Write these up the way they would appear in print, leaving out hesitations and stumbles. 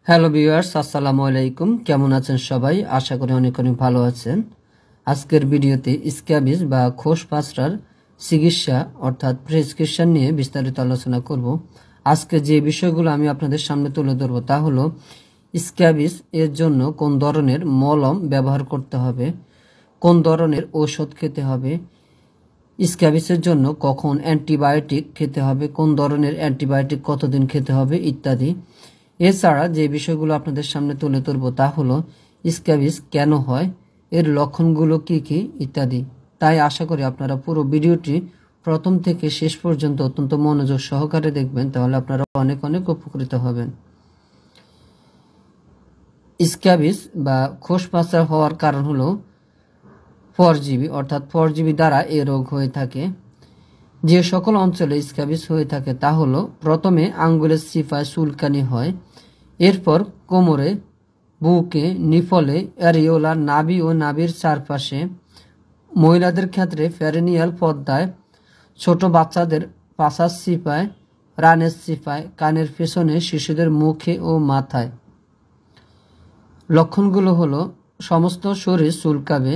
Hello viewers, আসসালামু আলাইকুম। কেমন আছেন সবাই? আশা করি অনেক অনেক ভালো আছেন। আজকের ভিডিওতে স্ক্যাবিস বা খোস পাঁচড়ার চিকিৎসা অর্থাৎ প্রেসক্রিপশন নিয়ে বিস্তারিত আলোচনা করব। আজকে যে বিষয়গুলো আমি আপনাদের সামনে তুলে ধরব তা হলো স্ক্যাবিস এর জন্য কোন ধরনের মলম ব্যবহার করতে হবে, কোন ধরনের ঔষধ খেতে হবে, স্ক্যাবিসের জন্য কখন অ্যান্টিবায়োটিক খেতে হবে, কোন ধরনের অ্যান্টিবায়োটিক কতদিন খেতে হবে ইত্যাদি। এছাড়া যে বিষয়গুলো আপনাদের সামনে তুলে ধরব তা হলো স্ক্যাবিস কেন হয়, এর লক্ষণগুলো কি কি ইত্যাদি। তাই আশা করি আপনারা পুরো ভিডিওটি প্রথম থেকে শেষ পর্যন্ত অত্যন্ত মনোযোগ সহকারে দেখবেন, তাহলে আপনারা অনেক অনেক উপকৃত হবেন। স্ক্যাবিস বা খোস পাঁচড়া হওয়ার কারণ হলো পরজীবী অর্থাৎ পরজীবী দ্বারা এ রোগ হয়ে থাকে। যে সকল অঞ্চলে স্ক্যাবিস হয়ে থাকে তা হলো প্রথমে আঙ্গুলের চিপায় চুলকানি হয়, এরপর কোমরে, বুকে, নিফলে, অ্যারিওলা, নাভি ও নাভির চারপাশে, মহিলাদের ক্ষেত্রে পেরিনিয়াল পর্দায়, ছোট বাচ্চাদের পাছার চিপায়, রানের চিপায়, কানের পেছনে, শিশুদের মুখে ও মাথায়। লক্ষণগুলো হলো সমস্ত শরীর চুলকাবে,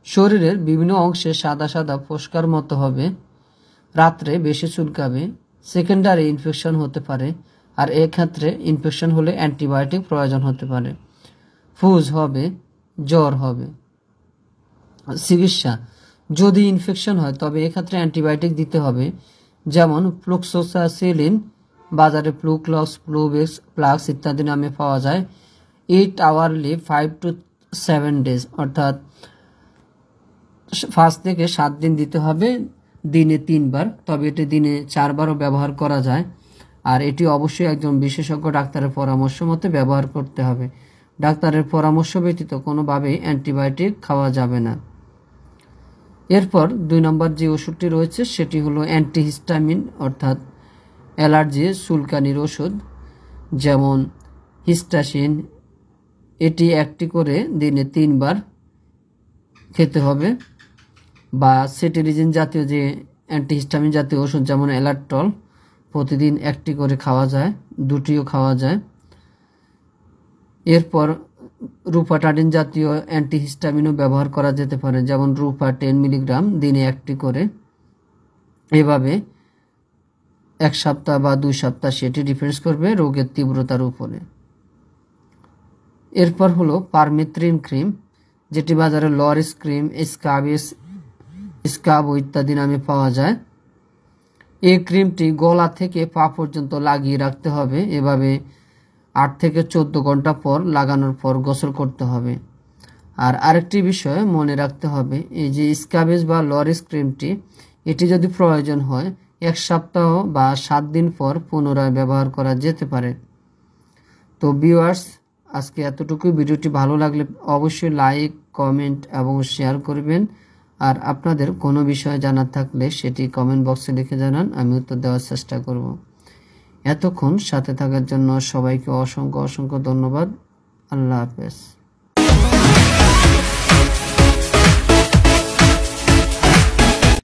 শরীরের বিভিন্ন অংশে সাদা সাদা ফোস্কার মতো হবে, রাত্রে বেশি চুলকাবে, সেকেন্ডারি ইনফেকশন হতে পারে, আর এক্ষেত্রে ইনফেকশন হলে অ্যান্টিবায়োটিক প্রয়োজন হতে পারে, ফুজ হবে, জ্বর হবে। চিকিৎসা: যদি ইনফেকশন হয় তবে এক্ষেত্রে অ্যান্টিবায়োটিক দিতে হবে, যেমন ফ্লুক্সোসাসিলিন, বাজারে ফ্লুক্লক্স, ফ্লুবেক্স, প্লাক্স ইত্যাদি নামে পাওয়া যায়। 8 আওয়ারলি 5 to 7 days অর্থাৎ 5 থেকে 7 দিন দিতে হবে, দিনে 3 বার, তবে এটি দিনে 4 বারও ব্যবহার করা যায়। আর এটি অবশ্যই একজন বিশেষজ্ঞ ডাক্তারের পরামর্শ মতে ব্যবহার করতে হবে। ডাক্তারের পরামর্শ ব্যতীত কোনোভাবেই অ্যান্টিবায়োটিক খাওয়া যাবে না। এরপর 2 নম্বর যে ওষুধটি রয়েছে সেটি হলো অ্যান্টিহিস্টামিন অর্থাৎ অ্যালার্জি চুলকানির ওষুধ, যেমন হিস্টাসিন। এটি একটি করে দিনে 3 বার খেতে হবে। বা সেটেরিজিন জাতীয় যে অ্যান্টিহিস্টামিন জাতীয় ওষুধ যেমন অ্যালার্টল, প্রতিদিন একটি করে খাওয়া যায়, দুটিও খাওয়া যায়। এরপর রুফাটাডিন জাতীয় অ্যান্টিহিস্টামিনও ব্যবহার করা যেতে পারে, যেমন রুফা 10 মিলিগ্রাম, দিনে একটি করে। এভাবে 1 সপ্তাহ বা 2 সপ্তাহ, সেটি ডিপেন্ডস করবে রোগের তীব্রতার উপরে। এরপর হলো পারমেথ্রিন ক্রিম, যেটি বাজারে লরিস ক্রিম, স্ক্যাবিস, স্কাব ইত্যাদি নামে পাওয়া যায়। এই ক্রিমটি গলা থেকে পা পর্যন্ত লাগিয়ে রাখতে হবে। এভাবে 8 থেকে 14 ঘন্টা পর লাগানোর পর গোসল করতে হবে। আর আরেকটি বিষয় মনে রাখতে হবে, এই যে স্ক্যাবিস বা লরিস ক্রিমটি, এটি যদি প্রয়োজন হয় 1 সপ্তাহ বা 7 দিন পর পুনরায় ব্যবহার করা যেতে পারে। তো ভিউয়ার্স, আজকে এতটুকুই। ভিডিওটি ভালো লাগলে অবশ্যই লাইক, কমেন্ট এবং শেয়ার করবেন। আর আপনাদের কোনো বিষয় জানার থাকলে সেটি কমেন্ট বক্সে লিখে জানান, আমি উত্তর দেওয়ার চেষ্টা করব। এতক্ষণ সাথে থাকার জন্য সবাইকে অসংখ্য অসংখ্য ধন্যবাদ। আল্লাহ হাফেজ।